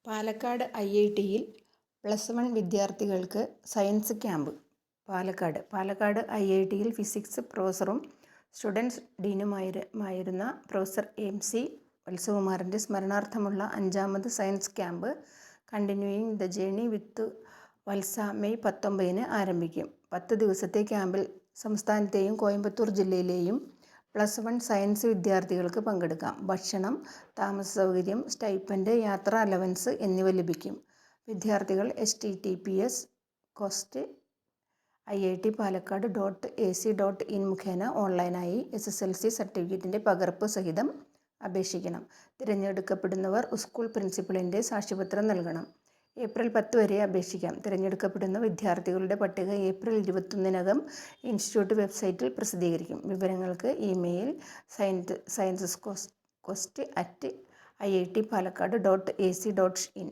പാലക്കാട് IITയിൽ +1 വിദ്യാർത്ഥികൾക്ക് science camp. Palakkad IITയിൽ ഫിസിക്സ് പ്രൊഫസറും സ്റ്റുഡൻറ് ഡീനുമായിരുന്ന പ്രൊഫസർ MC വത്സകുമാറിൻ്റെ സ്മരണാർത്ഥമുള്ള 5ാമത് science camp continuing the journey with Valsa മെയ് 19-ന് ആരംഭിക്കും. 10 ദിവസത്തെ ക്യാമ്പിൽ സംസ്ഥാനത്തെയും കോയമ്പത്തൂർ ജില്ലയിലെയും +1 സയൻസ് വിദ്യാർത്ഥികൾക്ക് പങ്കെടുക്കാം. ഭക്ഷണം, താമസ സൗകര്യം, സ്റ്റൈപ്പൻഡ്, യാത്രാ അലവൻസ് എന്നിവ ലഭിക്കും. വിദ്യാർത്ഥികൾ https://iittpalakkad.ac.in മുഖേന ഓൺലൈനായി SSLC സർട്ടിഫിക്കറ്റിൻ്റെ പകർപ്പ് സഹിതം അപേക്ഷിക്കണം. തിരഞ്ഞെടുക്കപ്പെടുന്നവർ സ്കൂൾ പ്രിൻസിപ്പലിൻ്റെ സാക്ഷ്യപത്രം നൽകണം. ഏപ്രിൽ 10 വരെ അപേക്ഷിക്കാം. തിരഞ്ഞെടുക്കപ്പെടുന്ന വിദ്യാർത്ഥികളുടെ പട്ടിക ഏപ്രിൽ 21-നകം ഇൻസ്റ്റിറ്റ്യൂട്ട് വെബ്സൈറ്റിൽ പ്രസിദ്ധീകരിക്കും. വിവരങ്ങൾക്ക് ഇമെയിൽ sciencequest@iittpalakkad.ac.in